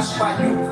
Mas Bayu.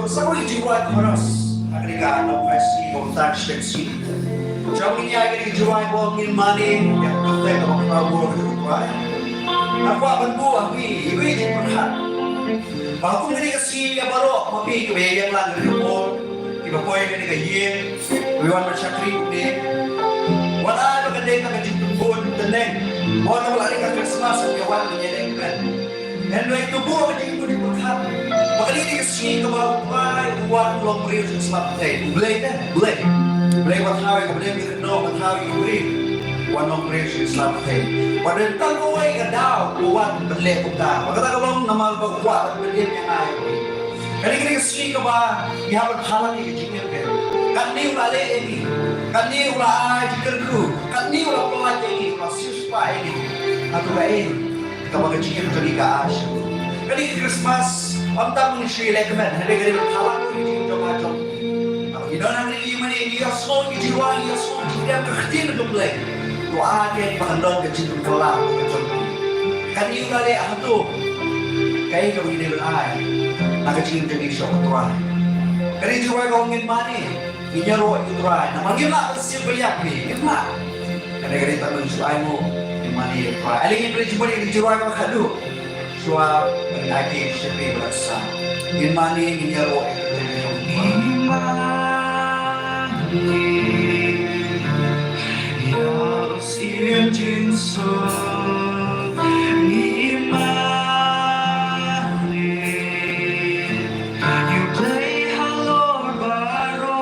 Sa ko jiwa koros agriga no kasi contact seksi. Jauh ini agri jiwa ko ngin mani yang penting ko mawur ko. Aku akan buat wi di perhat. Bahu ini kasi ya baro mapi ko yang lang di ko. Iba ko yang ini kayen. Wiwan masyakri ni. Wala ba kadai ka jitubon teneng. Wala wala ni ka Christmas ya wan ni yang kan. Dan itu buat di ko di perhat. Makanya kasi kamu ay uwan long real sa slaptay. Bulay na, bulay. Bulay matawag, kabulay yung no, matawag yung bulay. Uwan long real sa slaptay. Pada tanggaway ka daw, uwan bulay kong ta. Magkatagawang naman ba uwan, bulay niya nga yung bulay. Kaya kasi kamu ihapan halang yung jingin kayo. Kani ula ini, kani ula ay jikerku, kani ula pelajah ini, masyus pa ini. Aku baik, kamu kejingin kali ka asya. Kali Christmas, ang tamang Sri Lanka man, hindi ka rin halang ko yung jom-jom. Ang ginanang niliman niya, iyasong, ijiwa, iyasong, ijiwa, kaktin na dumlay. Doa niya, pakandong ka jitong kalang, kajom. Kaniyong nali, ako to, kaya ka hindi rin ay, nakajing jang isyo ko tuwa. Kani jiwa ka ungin mani, inyaro yung tuwa, naman yun na, kasi yung balyak ni, yun na. Kani ka rin tamang isyo ay mo, yung mani yung tuwa. Alingin rin jiwa ka makadu. Suap lagi sepi berasa. Imani menyaro yang sian jinso. You play hello baro.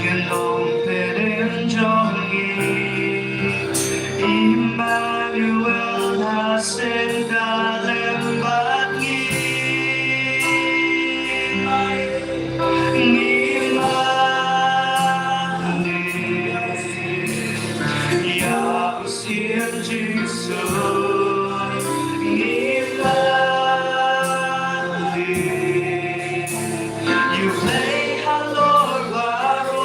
You know Emmanuel hasil dalam bagi ya usia Jesus you play hello baro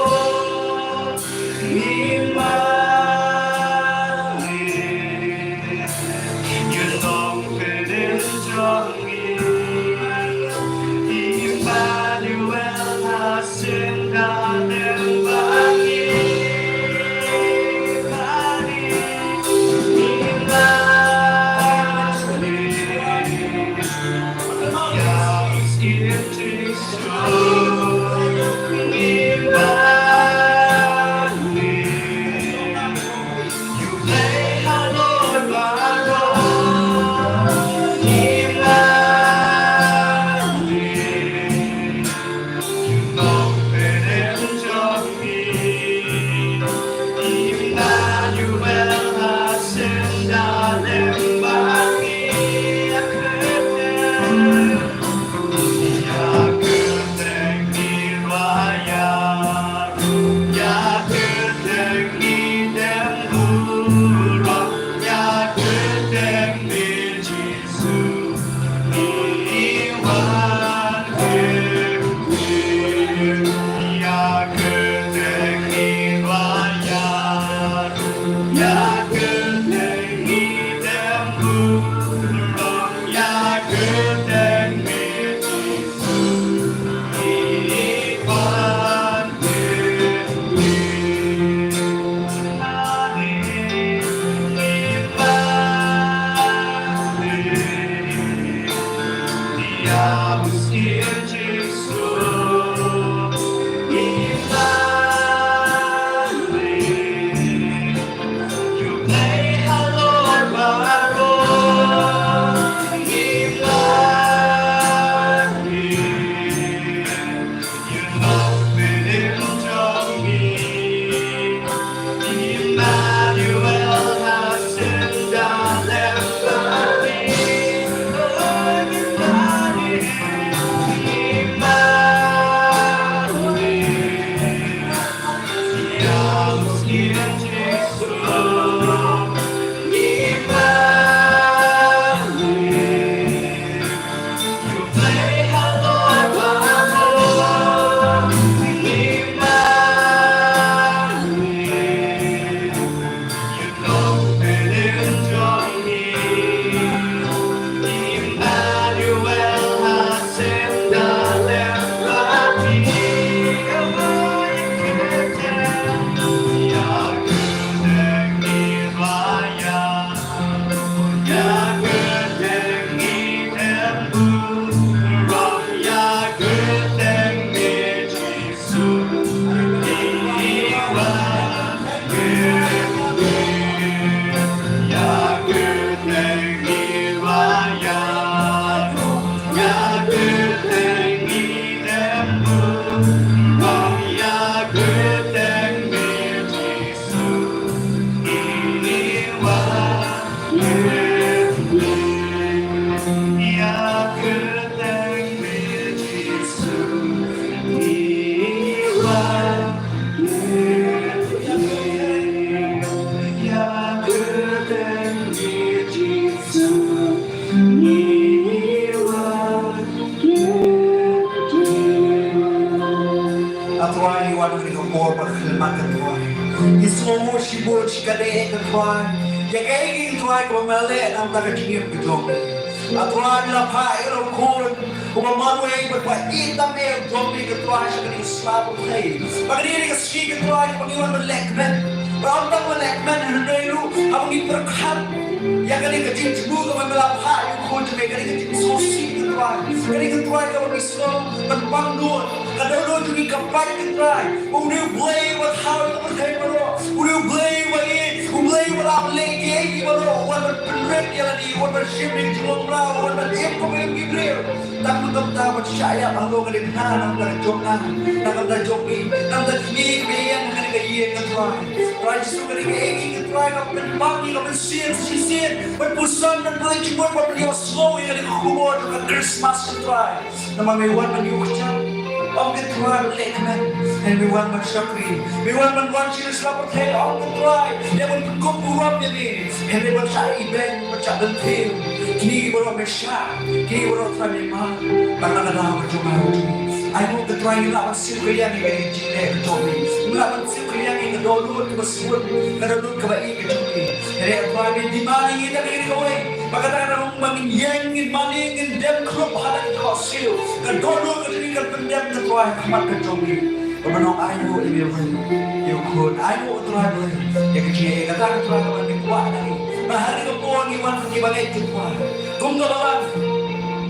more makalma ka tuwa. Isomo shibo chikade ka tuwa. Yakay tuwa ko mali ang takachingip ka tuwa. Atuan la pa ilo kun. Umamanwe magpaitam na yung tuwa ka tuwa siya ka ni Islamo play. Pagdiri ka siya ka tuwa pangiwan mo lekmen. Paamdang mo lekmen hanaylo ang iperkhan. Yakay ka jinjibu ka mamalapa yung kun. Yakay ka jinsosi ka tuwa. Yakay ka tuwa ka mag-islo. Magpangdoon. Kadalo yung ikapay ka tuwa. Kung you play what how you play mo. Kung you play what it. Kung play what I'm late. Wala penrek yalan di. Wala shipping julong lao. Wala ip ko yung gibril. Takot siya ang lo kalipnan. Ang darajok na. Nakadajok ni. Ang dajnik. Mayan ka nagayien ka tuwa. Rajisu ka nagayien ka tuwa. Kapag bagi ka sin. Magpusan ng balik mo. Papaliw slow. Yung nagkukumod. Ang Christmas ka tuwa. Namamiwan man yung kacang. Ang gituwa lekman. And we want magsyakri. We want sila sa kapatid. Ang gituwa. Yan ang kumpuwam niya ni. And they want siya ibeng. Magsyakdantil. Kini mo may siya. Kini mo sa may ma. Pagkakalawa ka tumayo. I hope that trying laban silko yan yung ganyan jine ka tomi. Laban silko yan yung nadolun ka basur. Nadolun ka ba ka tomi. Kaya ang pwede di maling ita kaya kaway. Pagkataka na mong mangyayangin maningin dem klop halang ka sil. Kadolun ka rin ka pendem na tuwa kamat ka tomi. Pamanong ayaw ibigay yung kun. Ayaw utuwa doon. Yung kaya kataka tuwa ka manikuwa na rin. Mahali ka po ang iwan ng ibagay tuwa. Kung gabalan.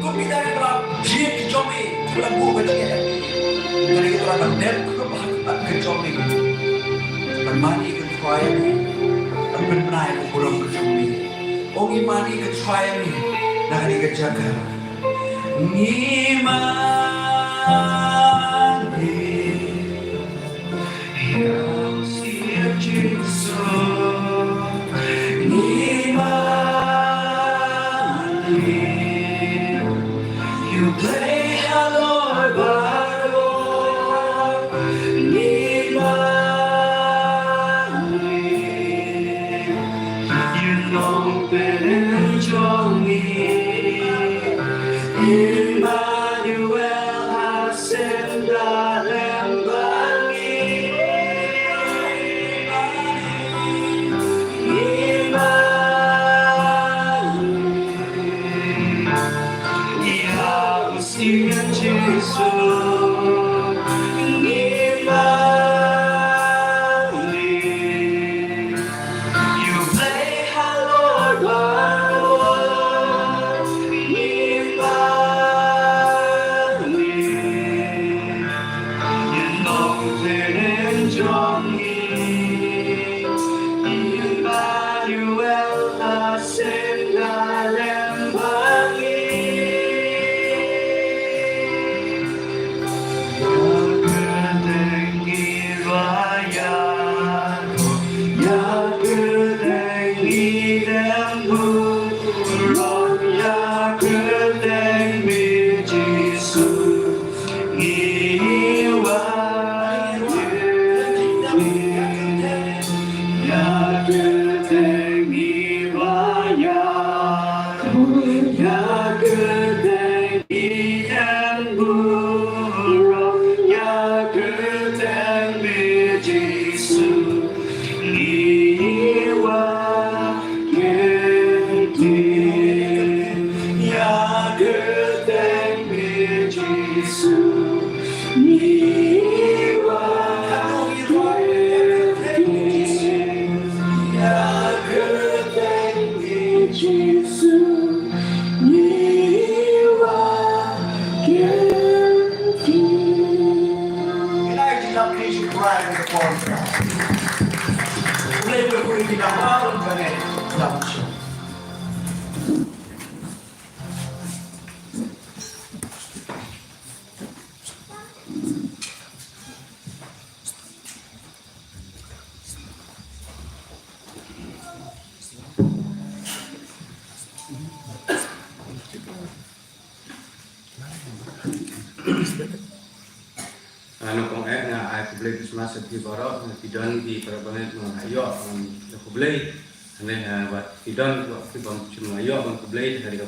Kung pinari ka jine ka tomi. Walang buka niya. Kaya ito lang ang net ko bakit ka-jomi. Pag-mani ka-try me. Ang pinanay ko pulang ka-jomi. O imani ka-try me. Nakaligadyaga. Ngimani. Yaw siya Jesu. Ngimani. You play. Emmanuel Hashem dalam bagi Emmanuel Ia usia Yesus Ano kung nga ay kublay Christmas at Kibaro, pidon di parabangan mga ayo ang kublay. Ano wat pidon ko kibang mga ayo ang kublay dari